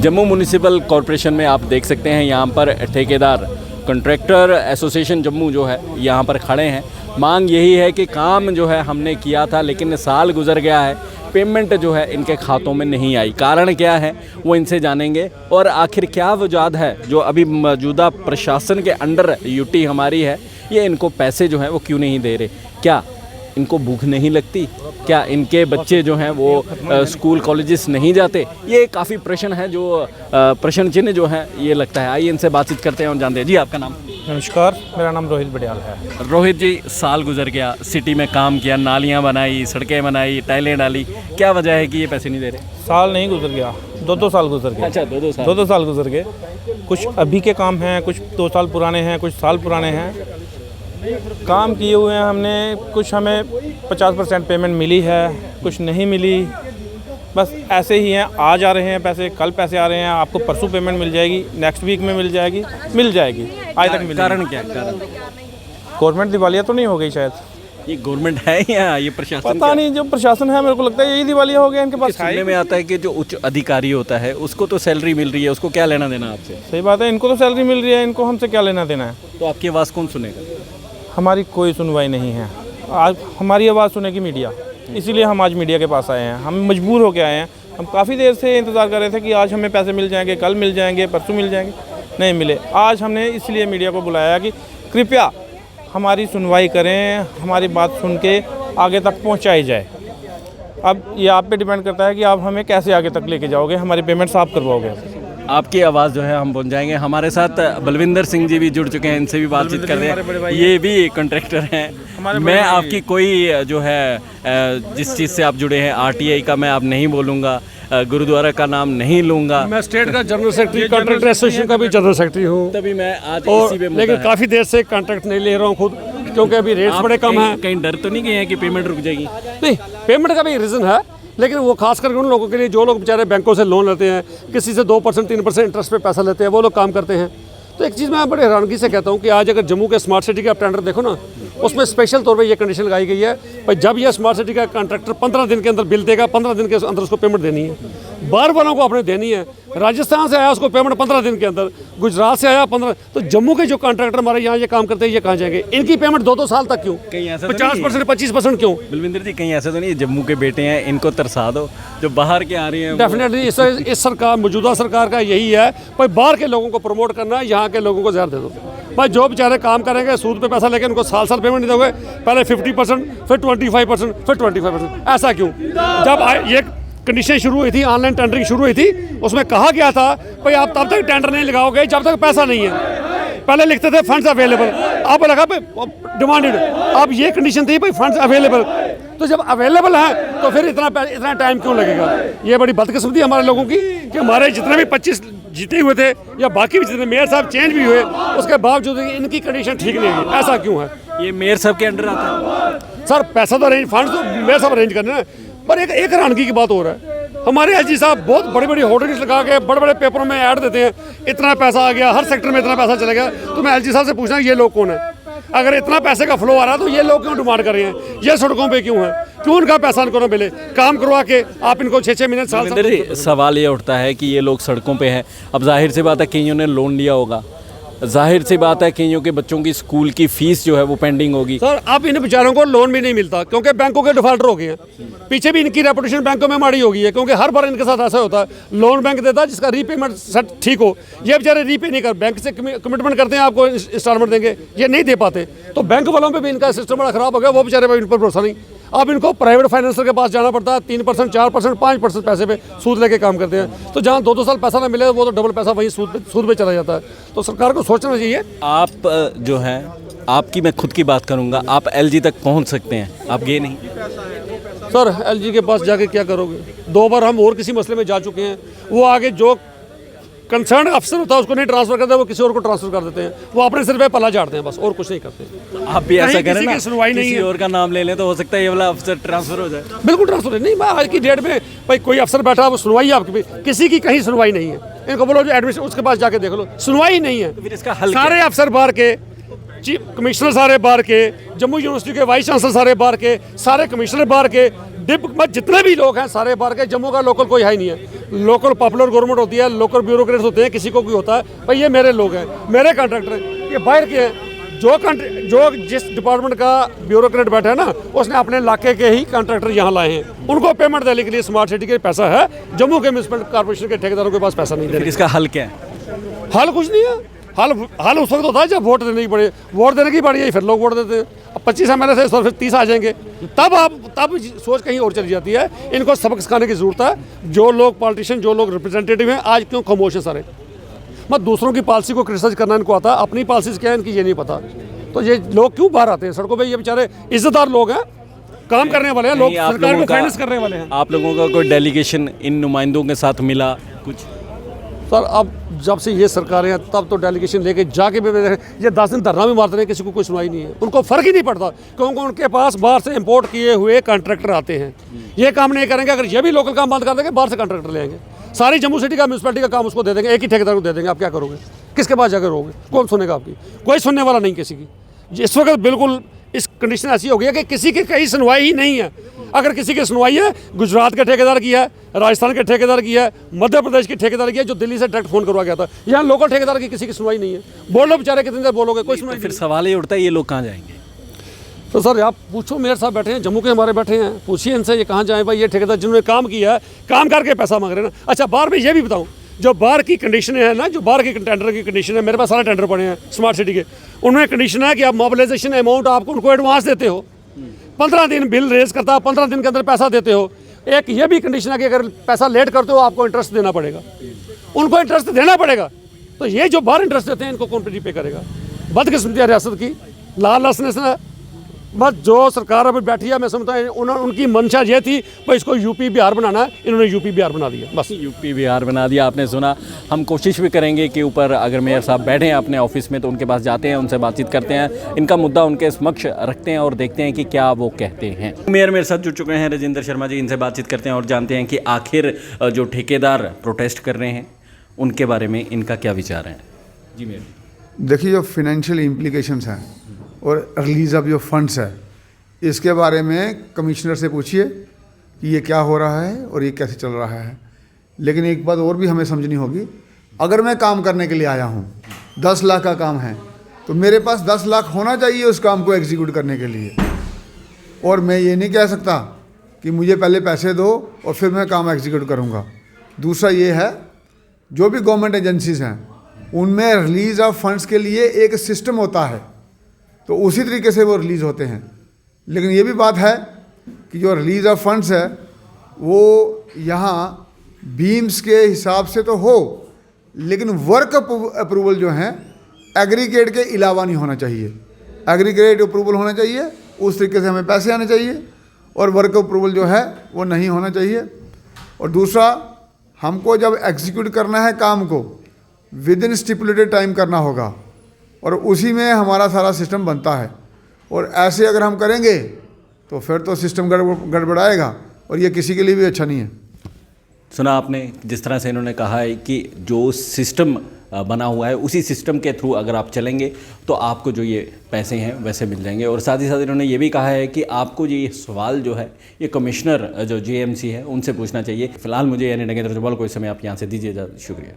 Jammu municipal corporation में आप देख सकते हैं यहाँ पर ठेकेदार कॉन्ट्रैक्टर एसोसिएशन जम्मू जो है यहाँ पर खड़े हैं। मांग यही है कि काम जो है हमने किया था लेकिन साल गुजर गया है, पेमेंट जो है इनके खातों में नहीं आई। कारण क्या है वो इनसे जानेंगे और आखिर क्या वजह है जो अभी मौजूदा प्रशासन के अंडर यूटी हमारी है ये इनको पैसे जो हैं वो क्यों नहीं दे रहे। क्या इनको भूख नहीं लगती? क्या इनके बच्चे जो हैं वो स्कूल कॉलेजेस नहीं जाते? ये काफ़ी प्रश्न है जो प्रश्न चिन्ह जो है ये लगता है। आइए इनसे बातचीत करते हैं और जानते हैं। जी आपका नाम? नमस्कार, मेरा नाम रोहित बडियाल है। रोहित जी, साल गुजर गया, सिटी में काम किया, नालियाँ बनाई, सड़कें बनाई, टाइलें डाली, क्या वजह है कि ये पैसे नहीं दे रहे? साल नहीं गुजर गया, दो साल गुजर गए। अच्छा, दो साल गुजर गए। कुछ अभी के काम हैं, कुछ 2 साल पुराने हैं, कुछ साल पुराने हैं। काम किए हुए हैं हमने, कुछ हमें 50% पेमेंट मिली है, कुछ नहीं मिली। बस ऐसे ही हैं, आज आ रहे हैं पैसे, कल पैसे आ रहे हैं, आपको परसों पेमेंट मिल जाएगी, नेक्स्ट वीक में मिल जाएगी, आज तक मिल। कारण क्या? कारण गवर्नमेंट दिवालिया तो नहीं हो गई शायद? ये गवर्नमेंट है या ये प्रशासन? पता नहीं, जो प्रशासन है मेरे को लगता है यही दिवालिया हो गया इनके पास। सुनने में आता है कि जो उच्च अधिकारी होता है उसको तो सैलरी मिल रही है, उसको क्या लेना देना आपसे? सही बात है, इनको तो सैलरी मिल रही है, इनको हमसे क्या लेना देना है? तो आपकी आवाज़ कौन सुनेगा? हमारी कोई सुनवाई नहीं है। आज हमारी आवाज़ सुनेगी मीडिया, इसीलिए हम आज मीडिया के पास आए हैं। हम मजबूर होकर आए हैं। हम काफ़ी देर से इंतज़ार कर रहे थे कि आज हमें पैसे मिल जाएंगे, कल मिल जाएंगे, परसों मिल जाएंगे, नहीं मिले। आज हमने इसलिए मीडिया को बुलाया कि कृपया हमारी सुनवाई करें, हमारी बात सुन के आगे तक पहुंचाई जाए। अब ये आप पे डिपेंड करता है कि आप हमें कैसे आगे तक लेके जाओगे, हमारी पेमेंट साफ करवाओगे। आपकी आवाज़ जो है हम पहुंच जाएंगे। हमारे साथ बलविंदर सिंह जी भी जुड़ चुके हैं, इनसे भी बातचीत कर रहे हैं। ये भी कॉन्ट्रैक्टर हैं। मैं आपकी कोई जो है जिस चीज़ से आप जुड़े हैं, RTI का मैं आप नहीं बोलूँगा, गुरुद्वारा का नाम नहीं लूँगा। मैं स्टेट का जनरल सेक्रेटरी, कॉन्ट्रैक्टर एसोसिएशन का भी जनरल सेक्रेटरी हूँ। तभी मैं आज और इसी पे लेकिन काफ़ी देर से कॉन्ट्रैक्ट नहीं ले रहा हूँ खुद, क्योंकि अभी रेट्स बड़े कम हैं। कहीं डर तो नहीं गए हैं कि पेमेंट रुक जाएगी? नहीं, पेमेंट का भी रीज़न है, लेकिन वो खास करके उन लोगों के लिए जो लोग बेचारे बैंकों से लोन लेते हैं, किसी से 2% 3% इंटरेस्ट पे पैसा लेते हैं, वो लोग काम करते हैं। तो एक चीज़ मैं बड़े हैरानगी से कहता हूँ कि आज अगर जम्मू के स्मार्ट सिटी का टेंडर देखो ना, उसमें स्पेशल तौर पे ये कंडीशन लगाई गई है भाई जब यह स्मार्ट सिटी का कॉन्ट्रैक्टर 15 दिन के अंदर बिल देगा, 15 दिन के अंदर उसको पेमेंट देनी है। बाहर वालों को आपने देनी है। राजस्थान से आया उसको पेमेंट 15 दिन के अंदर, गुजरात से आया 15। तो जम्मू के जो कॉन्ट्रैक्टर हमारे यहाँ ये काम करते हैं, ये कहाँ जाएंगे? इनकी पेमेंट 2-2 साल तक क्यों? 50% 25% क्यों? बलविंदर जी, कहीं ऐसा तो नहीं जम्मू के बेटे हैं, इनको तरसा दो जो बाहर के आ रहे हैं? डेफिनेटली इस सरकार, मौजूदा सरकार का यही है भाई, बाहर के लोगों को प्रमोट करना है, यहाँ के लोगों को ज़्यादा दे दो भाई। जो बेचारे काम करेंगे, सूद पे पैसा लेके उनको साल पेमेंट नहीं दोगे, पहले 50%, फिर 25%, फिर 25%। ऐसा क्यों? जब ये कंडीशन शुरू हुई थी, ऑनलाइन टेंडरिंग शुरू हुई थी, उसमें कहा गया था भाई आप तब तक टेंडर नहीं लगाओगे जब तक पैसा नहीं है। पहले लिखते थे फंड्स अवेलेबल, अब लगा डिमांडेड। अब ये कंडीशन थी भाई फंड्स अवेलेबल। तो जब अवेलेबल है तो फिर इतना टाइम क्यों लगेगा? ये बड़ी बदकिस्मती हमारे लोगों की कि हमारे जितने भी 25 जीते हुए थे या बाकी भी जितने मेयर साहब चेंज भी हुए, उसके बावजूद इनकी कंडीशन ठीक नहीं है। ऐसा क्यों है? ये मेयर साहब के अंडर आता है सर, पैसा तो अरेंज, फंड्स तो मेयर साहब अरेंज करने हैं। पर एक हैरानगी की बात हो रहा है, हमारे LG साहब बहुत बड़ी बड़ी होर्डिंग्स लगा के बड़े बड़े पेपरों में ऐड देते हैं, इतना पैसा आ गया, हर सेक्टर में इतना पैसा चला गया। तो मैं LG साहब से पूछना, ये लोग कौन है? अगर इतना पैसे का फ्लो आ रहा है तो ये लोग क्यों डिमांड कर रहे हैं? ये सड़कों पे क्यों है? क्यों उनका पैसा इनको ना मिले? काम करवा के आप इनको 6-6 महीने साल। सवाल ये उठता है कि ये लोग सड़कों पे हैं। अब जाहिर सी बात है कईयों ने लोन लिया होगा, जाहिर सी बात है कईयों के बच्चों की स्कूल की फीस जो है वो पेंडिंग होगी। सर, अब इन बेचारों को लोन भी नहीं मिलता क्योंकि बैंकों के डिफॉल्टर हो गए हैं। पीछे भी इनकी रेपुटेशन बैंकों में माड़ी हो गई है, क्योंकि हर बार इनके साथ ऐसा होता है, लोन बैंक देता है जिसका रीपेमेंट सेट ठीक हो, ये बेचारे रीपे नहीं कर, बैंक से कमिटमेंट करते हैं आपको इंस्टॉलमेंट देंगे, ये नहीं दे पाते। तो बैंक वालों पर भी इनका सिस्टम बड़ा खराब हो गया, वो बेचारे इन पर भरोसा नहीं। अब इनको प्राइवेट फाइनेंसर के पास जाना पड़ता है, 3%, 4%, 5% पैसे पे सूद लेके काम करते हैं। तो जहाँ 2-2 साल पैसा ना मिले, वो तो डबल पैसा वहीं सूद पे चला जाता है। तो सरकार को सोचना चाहिए। आप जो है, आपकी मैं खुद की बात करूंगा, आप LG तक पहुंच सकते हैं, आप गए नहीं? सर, LG के पास जाके क्या करोगे? 2 बार हम और किसी मसले में जा चुके हैं, वो आगे जो कंसर्न अफसर होता है उसको नहीं ट्रांसफर करते, वो किसी और को ट्रांसफर कर देते हैं। वो अपने सिर पे पल्ला झाड़ते हैं, बस और कुछ नहीं करते। आप भी ऐसा करें ना, सुनवाई नहीं किसी और का नाम ले लें तो हो सकता है ये वाला अफसर ट्रांसफर हो जाए। बिल्कुल ट्रांसफर नहीं। मैं आज की डेट में भाई कोई अफसर बैठा, वो सुनवाई आपकी किसी की कहीं सुनवाई नहीं है। इनको बोलो जो एडमिशन उसके पास जाके देख लो, सुनवाई नहीं है। फिर इसका हल सारे अफसर बाहर के, चीफ कमिश्नर सारे बाहर के, जम्मू यूनिवर्सिटी के वाइस चांसलर सारे बाहर के, सारे कमिश्नर बाहर के, डिप में जितने भी लोग हैं सारे बाहर के, जम्मू का लोकल कोई है ही नहीं है। लोकल पॉपुलर गवर्नमेंट होती है, लोकल ब्यूरोक्रेट्स होते हैं, किसी को भी होता है भाई ये मेरे लोग हैं, मेरे कॉन्ट्रैक्टर हैं, ये बाहर के हैं। जो जिस डिपार्टमेंट का ब्यूरोक्रेट बैठा है ना, उसने अपने इलाके के ही कॉन्ट्रैक्टर यहाँ लाए हैं, उनको पेमेंट देने के लिए स्मार्ट सिटी के पैसा है। जम्मू के म्यूनसिपल कॉर्पोरेशन के ठेकेदारों के पास पैसा नहीं फिर है। इसका हल क्या है? हल कुछ नहीं है। हल उस वक्त होता है जब वोट देने की पड़े, वोट देने की पड़ी है फिर लोग वोट देते हैं। अब 25 MLA से फिर 30 आ जाएंगे, तब सोच कहीं और चली जाती है। इनको सबक सिखाने की जरूरत है। जो लोग पॉलिटिशियन, जो लोग रिप्रेजेंटेटिव हैं, आज क्यों खामोश है सारे? मत दूसरों की पॉलिसी को क्रिटिसाइज करना इनको आता है, अपनी पॉलिसीज क्या है इनकी ये नहीं पता। तो ये लोग क्यों बाहर आते हैं सड़कों पे? ये बेचारे इज्जतदार लोग हैं, काम करने वाले हैं, लोग सरकार को फाइनेंस करने वाले हैं। आप लोगों का कोई डेलीगेशन इन नुमाइंदों के साथ मिला कुछ? सर अब जब से ये सरकारें हैं तब तो डेलीगेशन लेके जाके भी ये 10 दिन धरना भी मारते रहे, किसी को कोई सुनवाई नहीं है। उनको फ़र्क ही नहीं पड़ता क्योंकि उनके पास बाहर से इंपोर्ट किए हुए कॉन्ट्रैक्टर आते हैं। ये काम नहीं करेंगे। अगर ये भी लोकल काम बंद कर देंगे, बाहर से कॉन्ट्रैक्टर ले आएंगे, सारी जम्मू सिटी का म्यूनसिपैलिटी का काम उसको दे देंगे, एक ही ठेकेदार को दे देंगे। आप क्या करोगे? किसके पास जाकर रहोगे? कौन सुनेगा आपकी? कोई सुनने वाला नहीं किसी की। इस वक्त बिल्कुल इस कंडीशन ऐसी हो गई है कि किसी की कहीं सुनवाई ही नहीं है। अगर किसी की सुनवाई है, गुजरात के ठेकेदार की है, राजस्थान के ठेकेदार की है, मध्य प्रदेश के ठेकेदार की है, जो दिल्ली से डायरेक्ट फ़ोन करवा गया था। यहाँ लोकल ठेकेदार की किसी की सुनवाई नहीं है। बोलो बेचारे, कितनी देर बोलोगे? कोई सुनवाई फिर सवाल ये उठता है ये लोग कहाँ जाएंगे? तो सर आप पूछो, मेरे साथ बैठे हैं, जम्मू के हमारे बैठे हैं, पूछिए इनसे ये कहाँ जाएँ भाई। ये ठेकेदार जिन्होंने काम किया है, काम करके पैसा मांग रहे हैं ना। अच्छा बाहर में ये भी बताऊँ, जो बाहर की कंडीशन है ना, जो बाहर की टेंडर की कंडीशन है, मेरे पास सारे टेंडर पड़े हैं स्मार्ट सिटी के। उनमें कंडीशन है कि आप मोबिलाइजेशन अमाउंट आपको उनको एडवांस देते हो, 15 दिन बिल रेज करता है, 15 दिन के अंदर पैसा देते हो। एक ये भी कंडीशन है कि अगर पैसा लेट करते हो आपको इंटरेस्ट देना पड़ेगा, उनको इंटरेस्ट देना पड़ेगा। तो ये जो बाहर इंटरेस्ट देते हैं इनको कौन पे करेगा? बदकिस्मती है रियासत की, लालच है। बस जो सरकार अभी बैठी है, मैं समझता हूँ उनकी मंशा ये थी भाई इसको यूपी बिहार बनाना है, इन्होंने यूपी बिहार बना दिया। बस यूपी बिहार बना दिया। आपने सुना। हम कोशिश भी करेंगे कि ऊपर अगर मेयर साहब बैठे हैं अपने ऑफिस में तो उनके पास जाते हैं, उनसे बातचीत करते हैं, इनका मुद्दा उनके समक्ष रखते हैं और देखते हैं कि क्या वो कहते हैं। मेयर मेरे साथ जुड़ चुके हैं राजेंद्र शर्मा जी, इनसे बातचीत करते हैं और जानते हैं कि आखिर जो ठेकेदार प्रोटेस्ट कर रहे हैं उनके बारे में इनका क्या विचार है। जी मेयर, देखिए जो फिनेंशियल इम्प्लीकेशंस हैं और रिलीज़ ऑफ जो फंड्स है, इसके बारे में कमिश्नर से पूछिए कि ये क्या हो रहा है और ये कैसे चल रहा है। लेकिन एक बात और भी हमें समझनी होगी, अगर मैं काम करने के लिए आया हूँ, 10 लाख का काम है, तो मेरे पास 10 लाख होना चाहिए उस काम को एग्जीक्यूट करने के लिए। और मैं ये नहीं कह सकता कि मुझे पहले पैसे दो और फिर मैं काम एग्जीक्यूट करूँगा। दूसरा ये है, जो भी गवर्नमेंट एजेंसीज़ हैं उनमें रिलीज़ ऑफ फंड्स के लिए एक सिस्टम होता है, तो उसी तरीके से वो रिलीज़ होते हैं। लेकिन ये भी बात है कि जो रिलीज़ ऑफ फंड्स है वो यहाँ बीम्स के हिसाब से तो हो, लेकिन वर्क अप्रूवल जो है एग्रीगेट के अलावा नहीं होना चाहिए। एग्रीगेट अप्रूवल होना चाहिए, उस तरीके से हमें पैसे आने चाहिए, और वर्क अप्रूवल जो है वो नहीं होना चाहिए। और दूसरा, हमको जब एग्जीक्यूट करना है काम को विद इन स्टिपुलेटेड टाइम करना होगा, और उसी में हमारा सारा सिस्टम बनता है। और ऐसे अगर हम करेंगे तो फिर तो सिस्टम गड़बड़ाएगा, और ये किसी के लिए भी अच्छा नहीं है। सुना आपने जिस तरह से इन्होंने कहा है कि जो सिस्टम बना हुआ है उसी सिस्टम के थ्रू अगर आप चलेंगे तो आपको जो ये पैसे हैं वैसे मिल जाएंगे। और साथ ही साथ इन्होंने ये भी कहा है कि आपको ये सवाल जो है ये कमिश्नर जो JMC है उनसे पूछना चाहिए। फिलहाल मुझे यानी नगेंद्र जुबाल को इस समय आप यहाँ से दीजिए, शुक्रिया।